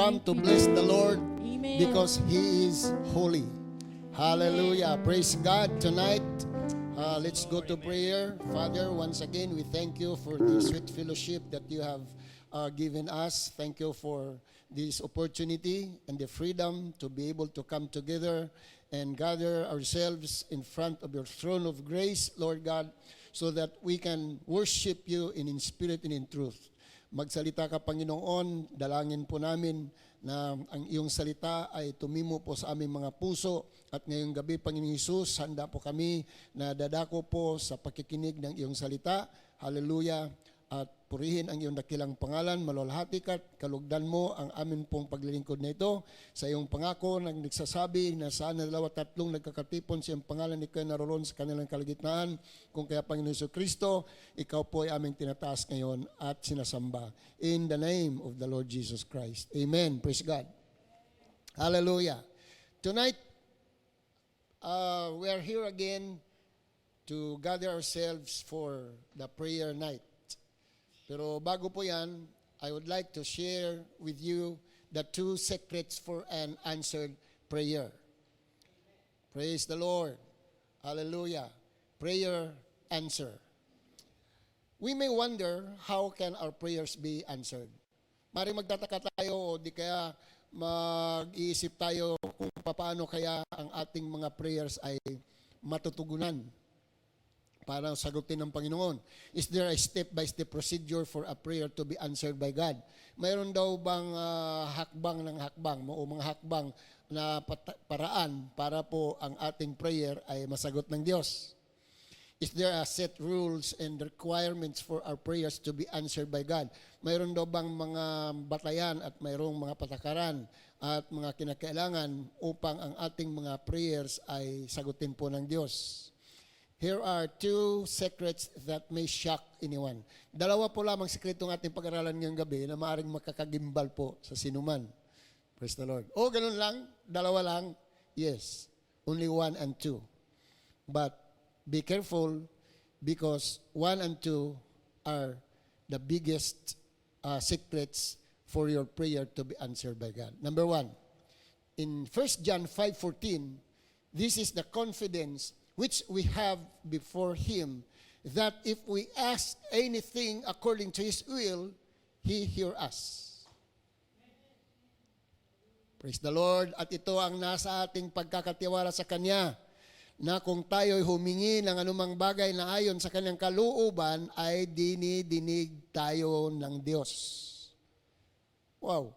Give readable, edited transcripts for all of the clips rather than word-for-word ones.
come to bless the Lord Amen. because He is holy. Hallelujah. Praise God. Tonight, let's go to prayer. Father, once again, we thank you for the sweet fellowship that you have given us. Thank you for this opportunity and the freedom to be able to come together and gather ourselves in front of your throne of grace, Lord God, so that we can worship you in spirit and in truth. Magsalita ka, Panginoon, dalangin po namin na ang iyong salita ay tumimo po sa aming mga puso. At ngayong gabi, Panginoon Hesus, handa po kami na dadako po sa pakikinig ng iyong salita. Hallelujah. At purihin ang iyong dakilang pangalan, malulhati ka, kalugdan mo ang amin pong paglilingkod na ito. Sa iyong pangako, nang nagsasabi na saan na 2-3 nagkakatipon sa iyong pangalan, ikaw naroon sa kanilang kalagitnaan. Kung kaya, Panginoon Jesucristo, ikaw po ay aming tinataas ngayon at sinasamba. In the name of the Lord Jesus Christ. Amen. Praise God. Hallelujah. Tonight, we are here again to gather ourselves for the prayer night. Pero bago po yan, I would like to share with you the 2 secrets for an answered prayer. Praise the Lord. Hallelujah. Prayer answer. We may wonder, how can our prayers be answered? Maring magtataka tayo o di kaya mag-iisip tayo kung paano kaya ang ating mga prayers ay matutugunan para sagutin ng Panginoon. Is there a step-by-step procedure for a prayer to be answered by God? Mayroon daw bang hakbang ng hakbang o mga hakbang na paraan para po ang ating prayer ay masagot ng Diyos? Is there a set rules and requirements for our prayers to be answered by God? Mayroon daw bang mga batayan at mayroong mga patakaran at mga kinakailangan upang ang ating mga prayers ay sagutin po ng Diyos? Here are 2 secrets that may shock anyone. Dalawa po lamang sekreto ng ating pag-aralan ngayong gabi na maaaring makakagimbal po sa sinuman. Praise the Lord. O, ganun lang? Dalawa lang? Yes. Only 1 and 2. But be careful because 1 and 2 are the biggest secrets for your prayer to be answered by God. Number 1, in 1 John 5:14, this is the confidence which we have before Him, that if we ask anything according to His will, He hear us. Praise the Lord. At ito ang nasa ating pagkakatiwala sa Kanya, na kung tayo'y humingi ng anumang bagay na ayon sa Kanyang kalooban, ay dinidinig tayo ng Diyos. Wow.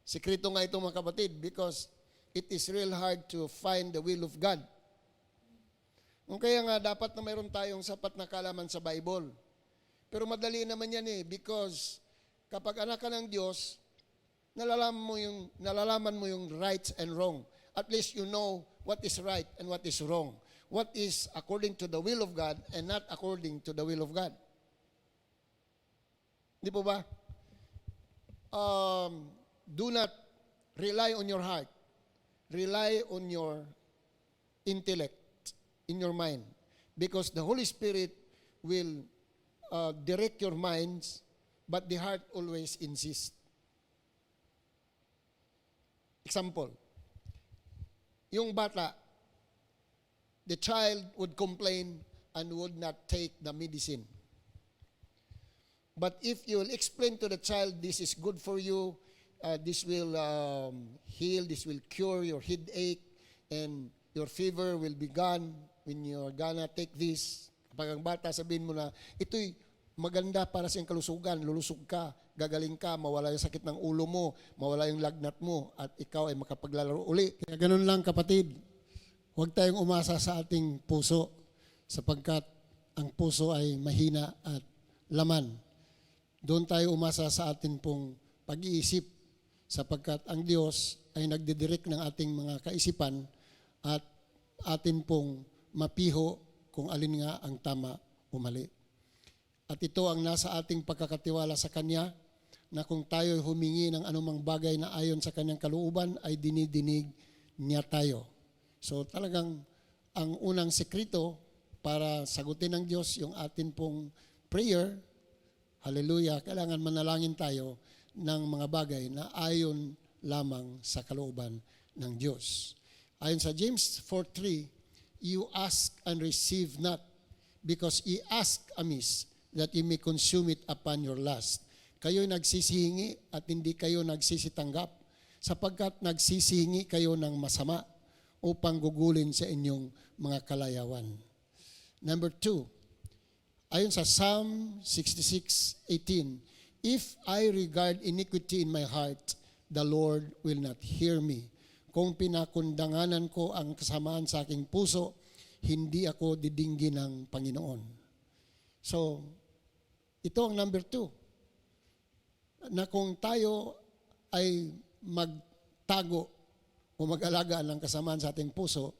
Sekreto nga ito, mga kapatid, because it is real hard to find the will of God. Kung kaya nga dapat na mayroon tayong sapat na kaalaman sa Bible. Pero madali naman yan because kapag anak ka ng Diyos, nalalaman mo yung right and wrong. At least you know what is right and what is wrong. What is according to the will of God and not according to the will of God. Di po ba? Do not rely on your heart. Rely on your intellect. In your mind, because the Holy Spirit will direct your minds, but the heart always insists. Example, yung bata, the child would complain and would not take the medicine. But if you will explain to the child, this is good for you, this will heal, this will cure your headache, and your fever will be gone when you're gonna take this. Kapag ang bata, sabihin mo na, ito'y maganda para sa iyong kalusugan, lulusog ka, gagaling ka, mawala yung sakit ng ulo mo, mawala yung lagnat mo, at ikaw ay makapaglalaro uli. Kaya ganun lang, kapatid. Huwag tayong umasa sa ating puso, sapagkat ang puso ay mahina at laman. Doon tayo umasa sa atin pong pag-iisip, sapagkat ang Diyos ay nagdidirect ng ating mga kaisipan at atin pong mapiho kung alin nga ang tama o mali. At ito ang nasa ating pagkakatiwala sa Kanya, na kung tayo humingi ng anumang bagay na ayon sa Kanyang kalooban, ay dinidinig niya tayo. So talagang ang unang sekreto para sagutin ng Diyos yung atin pong prayer, hallelujah, kailangan manalangin tayo ng mga bagay na ayon lamang sa kalooban ng Diyos. Ayon sa James 4:3, you ask and receive not, because ye ask amiss, that ye may consume it upon your lust. Kayo'y nagsisihingi at hindi kayo nagsisitanggap, sapagkat nagsisihingi kayo ng masama upang gugulin sa inyong mga kalayawan. Number 2, ayon sa Psalm 66:18, if I regard iniquity in my heart, the Lord will not hear me. Kung pinakundanganan ko ang kasamaan sa aking puso, hindi ako didinggin ng Panginoon. So, ito ang number 2. Na kung tayo ay magtago o mag-alaga ng kasamaan sa ating puso,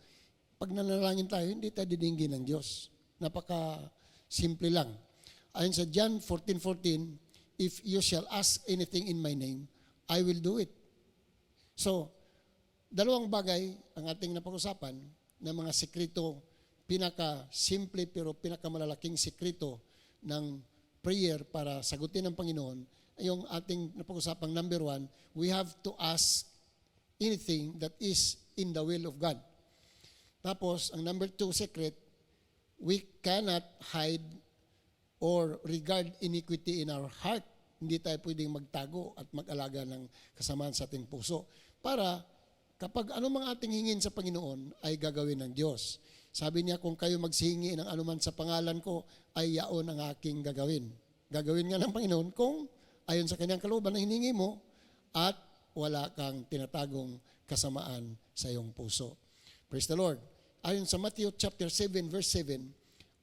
pag nanalangin tayo, hindi tayo didinggin ng Diyos. Napaka-simple lang. Ayon sa John 14:14, if you shall ask anything in my name, I will do it. So, dalawang bagay ang ating napag-usapan na mga sekreto, pinaka-simple pero pinakamalalaking sekreto ng prayer para sagutin ng Panginoon. Yung ating napag-usapang number 1, we have to ask anything that is in the will of God. Tapos, ang number 2 secret, we cannot hide or regard iniquity in our heart. Hindi tayo pwedeng magtago at mag-alaga ng kasamaan sa ating puso para kapag anumang ating hingin sa Panginoon ay gagawin ng Diyos. Sabi niya, kung kayo magsihingi ng anuman sa pangalan ko, ay yaon ang aking gagawin. Gagawin nga ng Panginoon kung ayon sa kanyang kalooban na hiningi mo at wala kang tinatagong kasamaan sa iyong puso. Praise the Lord. Ayon sa Matthew chapter 7 verse 7,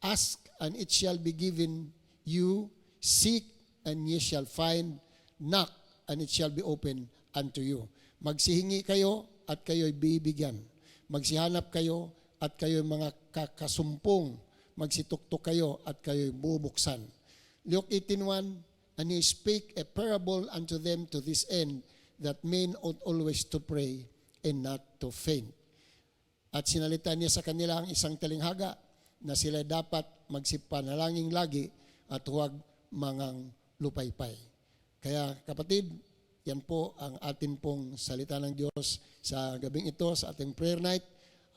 ask and it shall be given you, seek and ye shall find, knock and it shall be opened unto you. Magsihingi kayo at kayo'y bibigyan. Magsihanap kayo at kayo'y mga kakasumpong. Magsituktok kayo at kayo'y bubuksan. Luke 18:1, and he spake a parable unto them to this end, that men ought always to pray and not to faint. At sinalita niya sa kanila ang isang talinghaga na sila dapat magsipanalangin lagi at huwag mangang lupaypay. Kaya kapatid, yan po ang atin pong salita ng Diyos sa gabing ito, sa ating prayer night.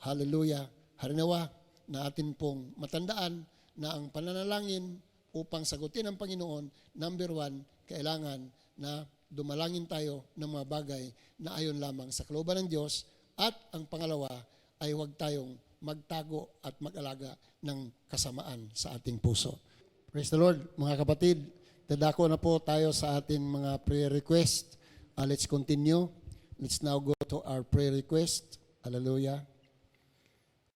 Hallelujah. Harinawa na atin pong matandaan na ang pananalangin upang sagutin ng Panginoon, number 1, kailangan na dumalangin tayo ng mga bagay na ayon lamang sa kalooban ng Diyos. At ang pangalawa ay huwag tayong magtago at mag-alaga ng kasamaan sa ating puso. Praise the Lord, mga kapatid. Dadako na po tayo sa ating mga prayer request. Let's continue. Let's now go to our prayer request. Hallelujah.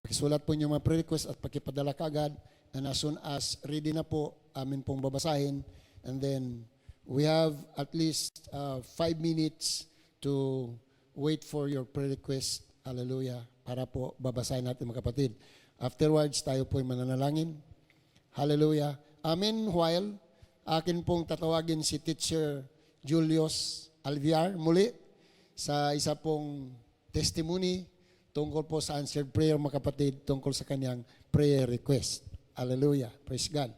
Pakisulat po niyo mga prayer request at pakipadala kaagad. And as soon as ready na po, amin pong babasahin. And then we have at least 5 minutes to wait for your prayer request. Hallelujah. Para po babasahin natin mga kapatid. Afterwards, tayo po mananalangin. Hallelujah. Amen. While akin pong tatawagin si Teacher Julius Alviar muli sa isa pong testimony tungkol po sa answered prayer mga kapatid, tungkol sa kanyang prayer request. Hallelujah. Praise God.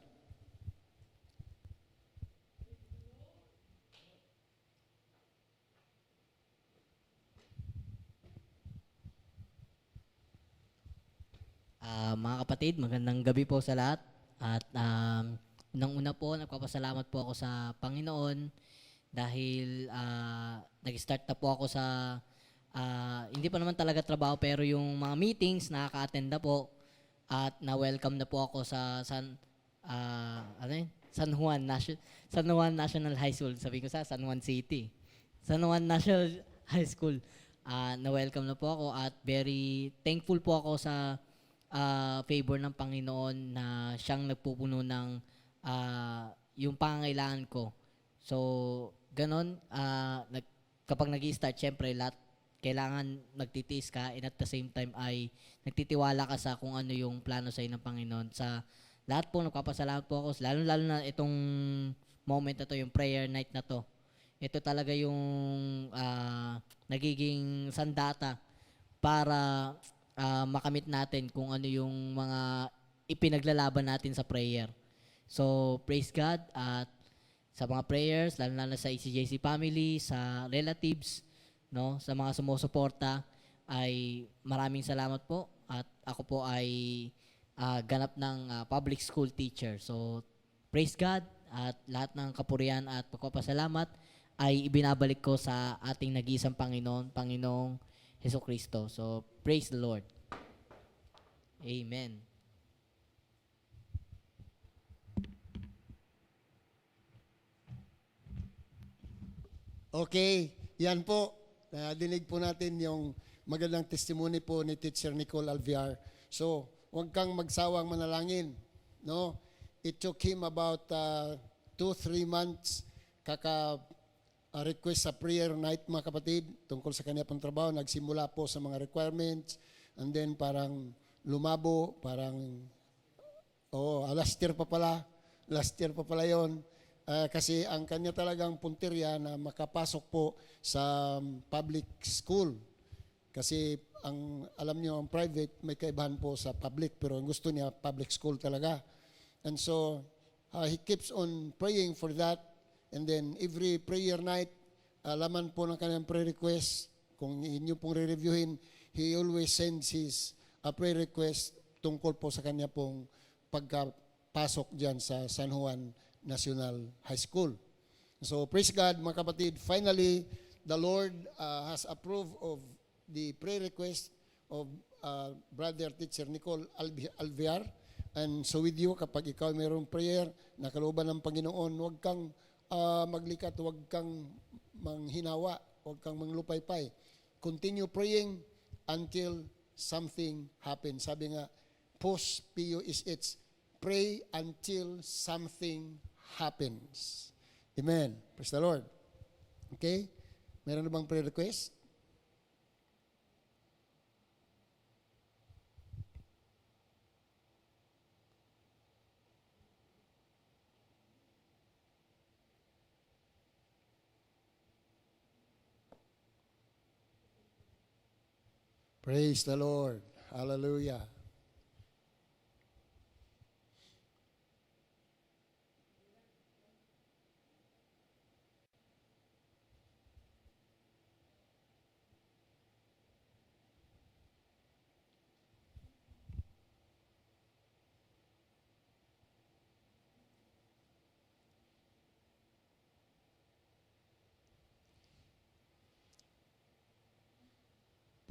Mga kapatid, magandang gabi po sa lahat. At unang-una po, nagpapasalamat po ako sa Panginoon dahil nag-start na po ako sa, hindi pa naman talaga trabaho, pero yung mga meetings, nakaka-attend na po. At na-welcome na po ako sa San Juan National High School. Sabi ko San Juan City. San Juan National High School. Na-welcome na po ako at very thankful po ako sa favor ng Panginoon na siyang nagpupuno ng yung pangangailangan ko. So, ganon, kapag nag-i-start, syempre, lahat kailangan nagtitiis ka and at the same time ay nagtitiwala ka sa kung ano yung plano sa'yo ng Panginoon. Sa lahat po, nagpapasalamat po ako, lalo-lalo na itong moment na to, yung prayer night na to. Ito talaga yung nagiging sandata para makamit natin kung ano yung mga ipinaglalaban natin sa prayer. So, praise God at sa mga prayers, lalo na sa ECJC family, sa relatives, no, sa mga sumusuporta, ay maraming salamat po. At ako po ay ganap ng public school teacher. So, praise God at lahat ng kapurihan at pagpapasalamat ay ibinabalik ko sa ating nag-iisang Panginoon, Panginoong Hesukristo. So, praise the Lord. Amen. Okay, yan po. Dinig po natin yung magandang testimony po ni Teacher Nicole Alviar. So, huwag kang magsawang manalangin. No? It took him about 2-3 months request sa prayer night, mga kapatid, tungkol sa kanya pong trabaho. Nagsimula po sa mga requirements, and then parang lumabo, parang, last year pa pala yon. Kasi ang kanya talagang punteriya na makapasok po sa public school. Kasi alam niyo, ang private may kaibahan po sa public, pero ang gusto niya public school talaga. And so he keeps on praying for that. And then every prayer night, laman po ng kanyang prayer request. Kung inyo pong re-reviewin, he always sends his prayer request tungkol po sa kanya pong pagkapasok dyan sa San Juan National High School. So praise God, mga kapatid. Finally, the Lord has approved of the prayer request of Brother Teacher Nicole Alviar. And so with you, kapag ikaw mayroong prayer na kalooban ng Panginoon, huwag kang maglikat, huwag kang manghinawa, huwag kang manglupaypay. Continue praying until something happens. Sabi nga, PUS, pray until something happens. Amen. Praise the Lord. Okay? Meron na bang prayer request? Praise the Lord. Hallelujah.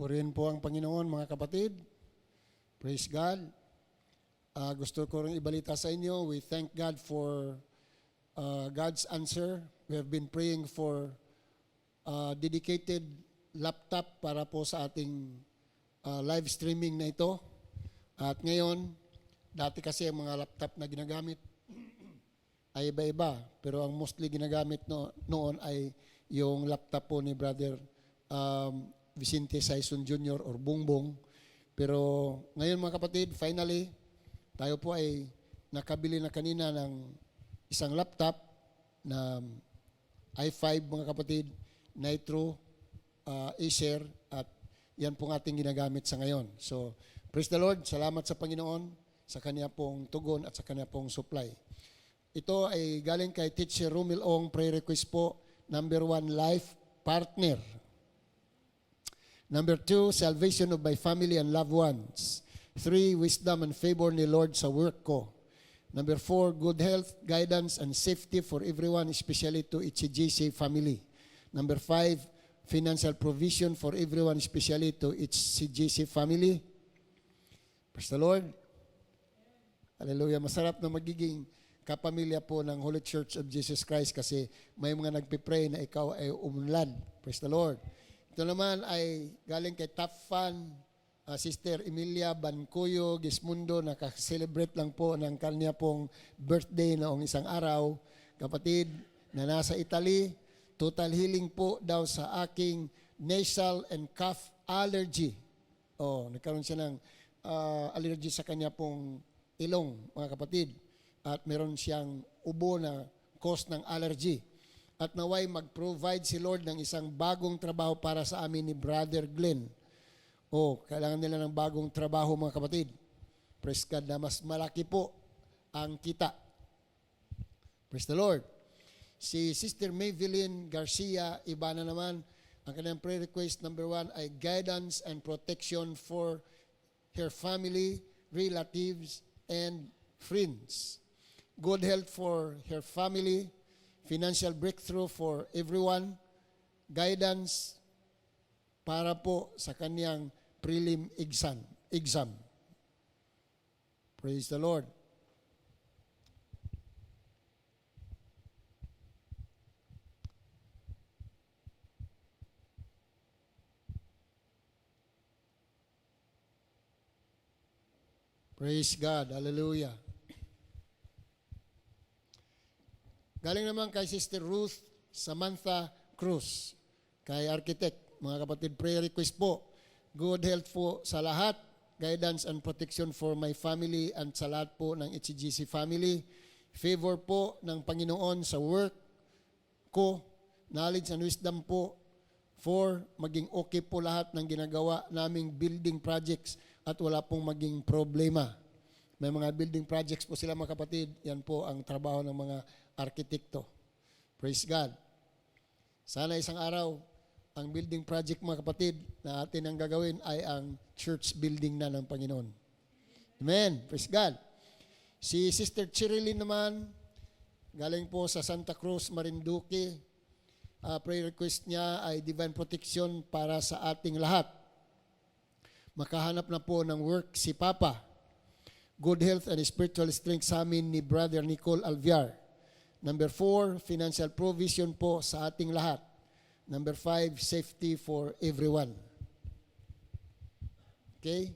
Purihin po ang Panginoon, mga kapatid. Praise God. Gusto ko rin ibalita sa inyo, we thank God for God's answer. We have been praying for dedicated laptop para po sa ating live streaming na ito. At ngayon, dati kasi ang mga laptop na ginagamit ay iba-iba. Pero ang mostly ginagamit noon ay yung laptop po ni Brother Vicente Saison Jr. or Bongbong. Pero ngayon, mga kapatid, finally, tayo po ay nakabili na kanina ng isang laptop na i5, mga kapatid, Nitro, Acer, at yan pong ating ginagamit sa ngayon. So, praise the Lord, salamat sa Panginoon sa kanya pong tugon at sa kanya pong supply. Ito ay galing kay Teacher Romil Ong, prayer request po, number 1, life partner. Number 2, salvation of my family and loved ones. 3, wisdom and favor ni Lord sa work ko. Number 4, good health, guidance, and safety for everyone, especially to ECJC family. Number 5, financial provision for everyone, especially to ECJC family. Praise the Lord. Hallelujah. Masarap na magiging kapamilya po ng Holy Church of Jesus Christ kasi may mga nagpipray na ikaw ay umunlad. Praise the Lord. Ito naman ay galing kay Top Fan, Sister Emilia Bancuyo Gismundo, nakaka-celebrate lang po ng kanya pong birthday noong isang araw. Kapatid na nasa Italy, total healing po daw sa aking nasal and cough allergy. Nagkaroon siya ng allergy sa kanya pong ilong, mga kapatid. At meron siyang ubo na cause ng allergy. At naway mag-provide si Lord ng isang bagong trabaho para sa amin ni Brother Glenn. Kailangan nila ng bagong trabaho, mga kapatid. Praise God na mas malaki po ang kita. Praise the Lord. Si Sister Maybelline Garcia, iba na naman. Ang kanyang prayer request number 1 ay guidance and protection for her family, relatives, and friends. Good health for her family, financial breakthrough for everyone, guidance para po sa kanyang prelim exam. Praise the Lord. Praise God. Hallelujah. Galing naman kay Sister Ruth Samantha Cruz, kay Architect. Mga kapatid, prayer request po. Good health po sa lahat. Guidance and protection for my family and sa lahat po ng HCGC family. Favor po ng Panginoon sa work ko. Knowledge and wisdom po for maging okay po lahat ng ginagawa naming building projects at wala pong maging problema. May mga building projects po sila mga kapatid. Yan po ang trabaho ng mga arkitekto. Praise God. Sana isang araw, ang building project mga kapatid na atin ang gagawin ay ang church building na ng Panginoon. Amen. Praise God. Si Sister Cherilyn naman, galing po sa Santa Cruz, Marinduque. Prayer request niya ay divine protection para sa ating lahat. Makahanap na po ng work si Papa. Good health and spiritual strength sa amin ni Brother Nicole Alviar. Number 4, financial provision po sa ating lahat. Number 5, safety for everyone. Okay?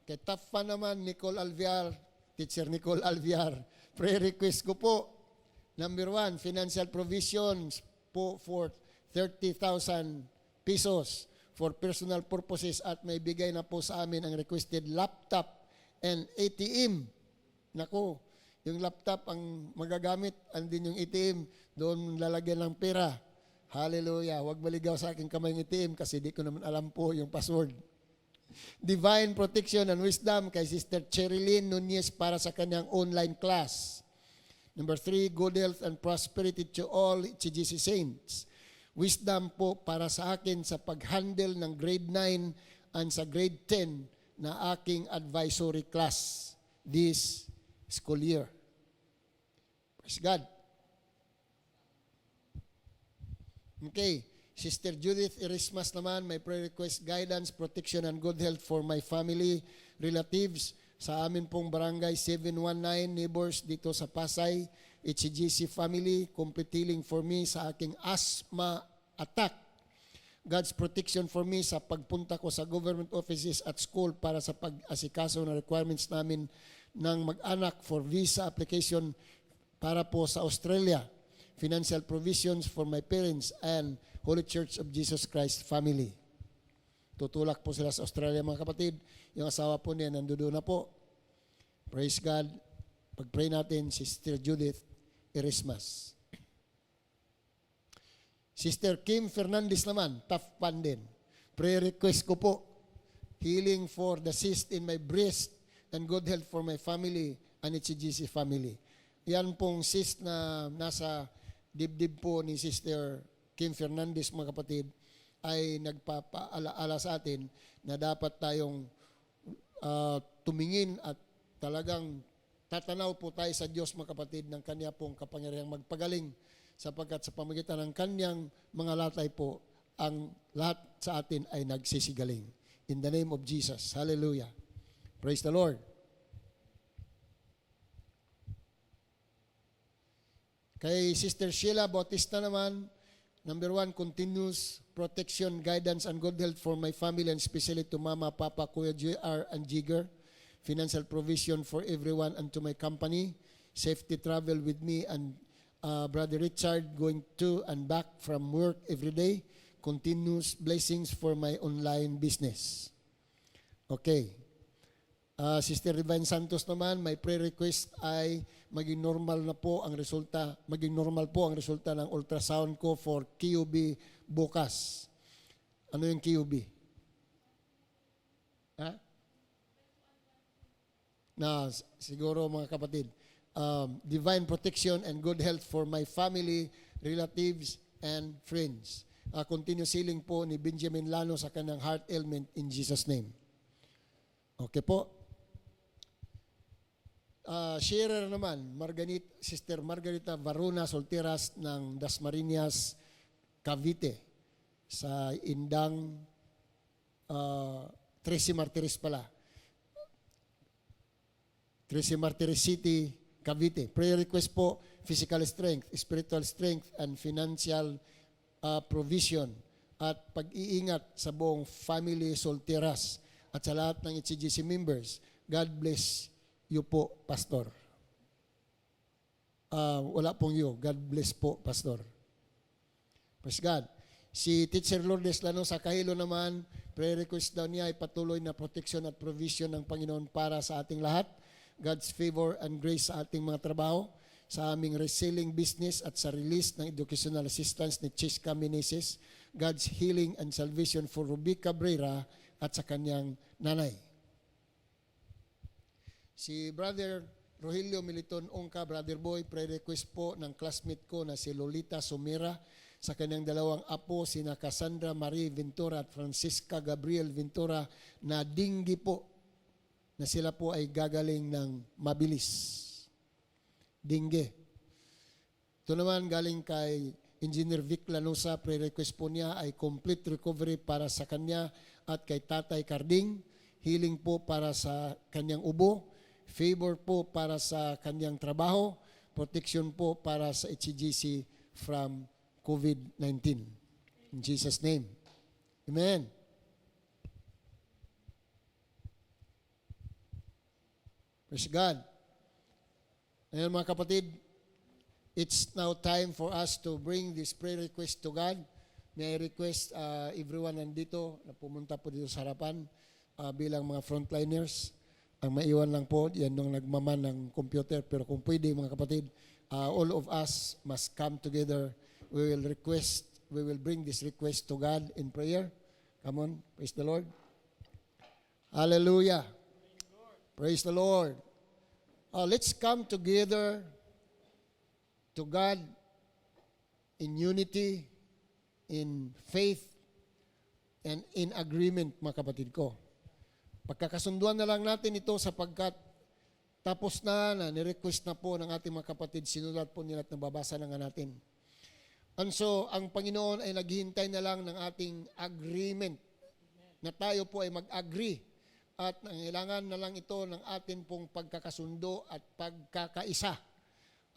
Kay Tafa naman, Nicole Alviar, Teacher Nicole Alviar, prayer request ko po. Number 1, financial provisions po for 30,000 pesos for personal purposes at may bigay na po sa amin ang requested laptop and ATM. Naku, yung laptop ang magagamit, andin yung ATM, doon lalagyan ng pera. Hallelujah. Huwag maligaw sa aking kamay yung ATM kasi di ko naman alam po yung password. Divine protection and wisdom kay Sister Cherilyn Nunez para sa kanyang online class. Number 3, good health and prosperity to all HCGC saints. Wisdom po para sa akin sa pag-handle ng grade 9 and sa grade 10 na aking advisory class this school year. Praise God. Okay. Sister Judith Irismas naman, may prayer request, guidance, protection, and good health for my family, relatives, sa amin pong barangay 719 neighbors dito sa Pasay, HCGC family, complete healing for me sa aking asthma attack. God's protection for me sa pagpunta ko sa government offices at school para sa pag-asikaso ng requirements namin ng mag-anak for visa application para po sa Australia. Financial provisions for my parents and Holy Church of Jesus Christ family. Tutulak po sila sa Australia mga kapatid. Yung asawa po niya nandoon na po. Praise God. Pag-pray natin, Sister Judith Irismas. Sister Kim Fernandez naman, tough pan din. Prayer request ko po, healing for the cyst in my breast and good health for my family and HCGC family. Yan pong cyst na nasa dibdib po ni Sister Kim Fernandez mga kapatid ay nagpapaalaala sa atin na dapat tayong tumingin at talagang tatanaw po tayo sa Diyos mga kapatid ng Kanya pong kapangyarihang magpagaling sapagkat sa pamagitan ng Kanyang mga latay po ang lahat sa atin ay nagsisigaling. In the name of Jesus. Hallelujah. Praise the Lord. Kay Sister Sheila Bautista naman, number 1, continuous protection, guidance, and good health for my family and especially to Mama, Papa, Kuya JR, and Jigger. Financial provision for everyone and to my company. Safety travel with me and Brother Richard going to and back from work every day. Continuous blessings for my online business. Okay. Sister Divine Santos naman, my prayer request ay maging normal po ang resulta ng ultrasound ko for QB bukas. Ano yung QB? Na siguro mga kapatid, divine protection and good health for my family, relatives, and friends. Continuous healing po ni Benjamin Lano sa kanyang heart ailment in Jesus' name. Okay po. Sharer naman, Sister Margarita Varuna Solteras ng Dasmariñas, Cavite, sa Indang 13 Martires pala. 13 Martires City, Cavite. Prayer request po, physical strength, spiritual strength, and financial provision at pag-iingat sa buong family Solteras at sa lahat ng HCGC members. God bless you po, Pastor. Wala pong you. God bless po, Pastor. Praise God. Si Teacher Lourdes Lano sa Kahilo naman, prayer request daw niya ay patuloy na protection at provision ng Panginoon para sa ating lahat. God's favor and grace sa ating mga trabaho, sa aming reselling business at sa release ng educational assistance ni Chiska Meneses, God's healing and salvation for Ruby Cabrera at sa kanyang nanay. Si Brother Rogelio Militon Ongka, Brother Boy, prayer request po ng classmate ko na si Lolita Sumera sa kanyang dalawang apo, sina Cassandra Marie Ventura at Francisca Gabriel Ventura na dinggi po, na sila po ay gagaling ng mabilis. Dingge. Ito naman galing kay Engineer Vic Lanosa, prayer request po niya ay complete recovery para sa kanya at kay Tatay Carding, healing po para sa kanyang ubo, favor po para sa kanyang trabaho, protection po para sa HCGC from COVID-19. In Jesus' name. Amen. Praise God. Ngayon mga kapatid, it's now time for us to bring this prayer request to God. May I request everyone nandito na pumunta po dito sa harapan bilang mga frontliners. Ang maiwan lang po, yan nung nagmaman ng computer. Pero kung pwede mga kapatid, all of us must come together. We will bring this request to God in prayer. Come on, praise the Lord. Hallelujah. Praise the Lord. Let's come together to God in unity, in faith, and in agreement, mga kapatid ko. Pagkakasunduan na lang natin ito sapagkat tapos na nirequest na po ng ating mga kapatid, sinulat po nila at nababasa na nga natin. And so, ang Panginoon ay naghihintay na lang ng ating agreement na tayo po ay mag-agree. At nangailangan na lang ito ng atin pong pagkakasundo at pagkakaisa.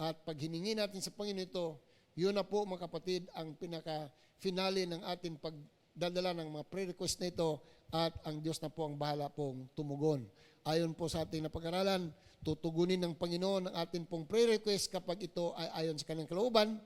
At pag hiningi natin sa Panginoon ito, yun na po mga kapatid ang pinaka-finale ng ating pagdadala ng mga prayer request na ito at ang Diyos na po ang bahala pong tumugon. Ayon po sa ating napag-aralan, tutugunin ng Panginoon ang ating pong prayer request kapag ito ay ayon sa kanyang kalooban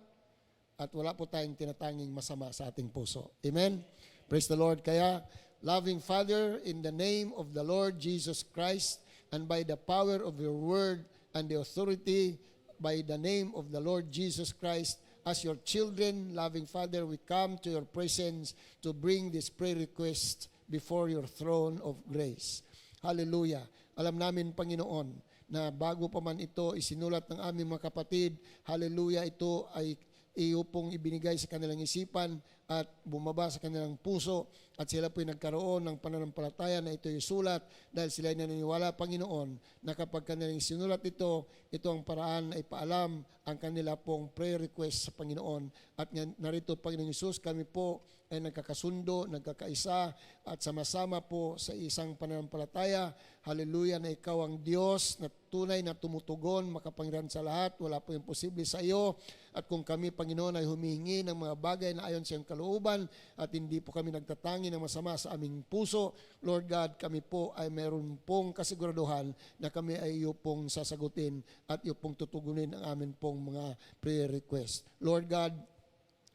at wala po tayong tinatanging masama sa ating puso. Amen? Praise the Lord. Kaya, loving Father, in the name of the Lord Jesus Christ, and by the power of your word and the authority by the name of the Lord Jesus Christ, as your children, loving Father, we come to your presence to bring this prayer request before your throne of grace. Hallelujah. Alam namin, Panginoon, na bago pa man ito isinulat ng aming mga kapatid, hallelujah, ito ay iyo pong ibinigay sa kanilang isipan at bumaba sa kanilang puso at sila po'y nagkaroon ng pananampalataya na ito yung sulat dahil sila ay naniniwala, Panginoon, na kapag kanilang sinulat ito ang paraan na ipaalam ang kanila pong prayer request sa Panginoon. At narito, Panginoon Hesus, kami po ay nagkakasundo, nagkakaisa at sama-sama po sa isang pananampalataya. Hallelujah, na ikaw ang Diyos na tunay na tumutugon, makapangyarihan sa lahat, wala po yung posible sa iyo. At kung kami, Panginoon, ay humihingi ng mga bagay na ayon sa iyong kalooban at hindi po kami nagtatangi ng masama sa aming puso, Lord God, kami po ay mayroon pong kasiguraduhan na kami ay iyo pong sasagutin at iyo pong tutugunin ang amin pong mga prayer request. Lord God,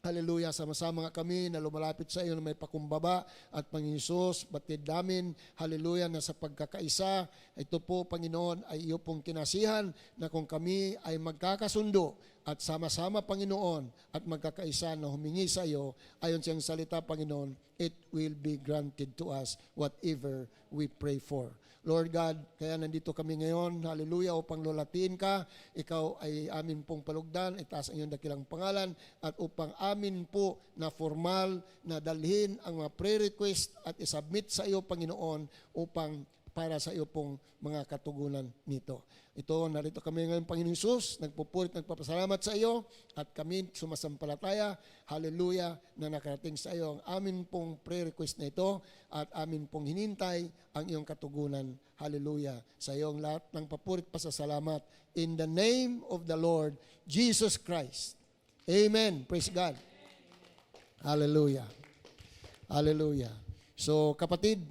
hallelujah, sama-sama nga kami na lumalapit sa iyo na may pakumbaba at Panginoon Hesus, batid namin, hallelujah, na sa pagkakaisa, ito po, Panginoon, ay iyo pong kinasihan na kung kami ay magkakasundo at sama-sama, Panginoon, at magkakaisa na humingi sa iyo, ayon sa iyong salita, Panginoon, it will be granted to us whatever we pray for. Lord God, kaya nandito kami ngayon, hallelujah, upang lulatiin ka, ikaw ay amin pong palugdan, itaas ang iyong dakilang pangalan, at upang amin po na formal na dalhin ang mga prayer request at isubmit sa iyo, Panginoon, upang para sa iyo pong mga katugunan nito. Ito, narito kami ngayon, Panginoon Hesus, nagpupurit, nagpapasalamat sa iyo, at kami sumasampalataya, hallelujah, na nakarating sa iyo ang amin pong prayer request na ito, at amin pong hinintay ang iyong katugunan, hallelujah, sa iyong lahat ng papurit pasasalamat, in the name of the Lord Jesus Christ. Amen. Praise God. Hallelujah. Hallelujah. So, kapatid,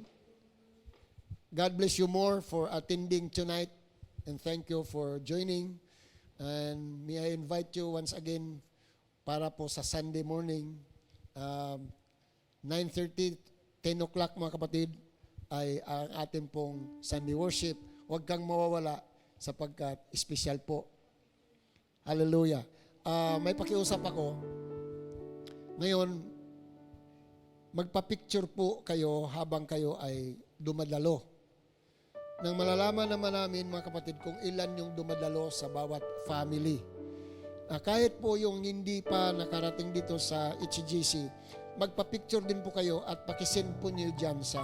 God bless you more for attending tonight, and thank you for joining. And may I invite you once again para po sa Sunday morning, 9:30, 10 o'clock mga kapatid, ay ang ating pong Sunday worship. Huwag kang mawawala sapagkat espesyal po. Hallelujah. May pakiusap ako. Ngayon, magpa-picture po kayo habang kayo ay dumadalo. Nang malalaman naman namin, mga kapatid, kung ilan yung dumadalo sa bawat family. Kahit po yung hindi pa nakarating dito sa HGC, magpa-picture din po kayo at pakisend po niyo dyan sa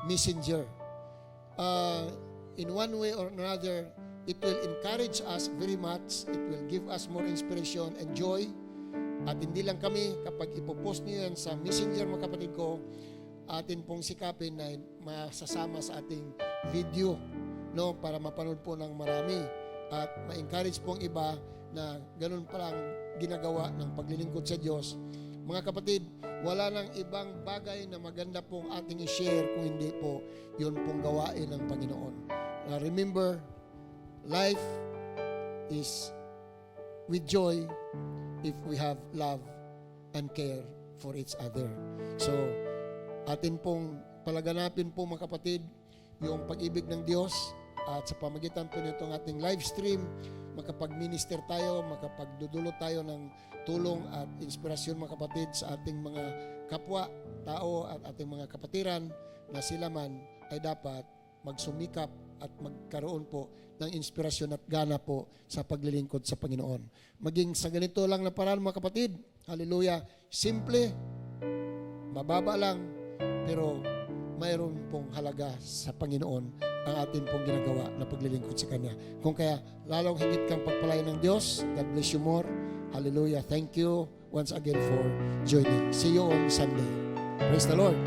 Messenger. In one way or another, it will encourage us very much. It will give us more inspiration and joy. At hindi lang kami, kapag ipopost niyo yan sa Messenger, mga kapatid ko, atin pong sikapin na masasama sa ating video, no, para mapanood po ng marami at ma-encourage pong iba na ganun palang ginagawa ng paglilingkod sa Diyos. Mga kapatid, wala nang ibang bagay na maganda pong ating i-share kung hindi po yun pong gawain ng Panginoon. Remember, life is with joy if we have love and care for each other. So, atin pong palaganapin po mga kapatid yung pag-ibig ng Diyos at sa pamagitan po nitong ating live stream, makapag-minister tayo, makapagdudulot tayo ng tulong at inspirasyon mga kapatid sa ating mga kapwa, tao at ating mga kapatiran na sila man ay dapat magsumikap at magkaroon po ng inspirasyon at gana po sa paglilingkod sa Panginoon. Maging sa ganito lang na paraan mga kapatid, hallelujah, simple, mababa lang, pero mayroon pong halaga sa Panginoon ang atin pong ginagawa na paglilingkod sa Kanya. Kung kaya, lalong higit kang pagpalain ng Diyos. God bless you more. Hallelujah. Thank you once again for joining. See you on Sunday. Praise the Lord.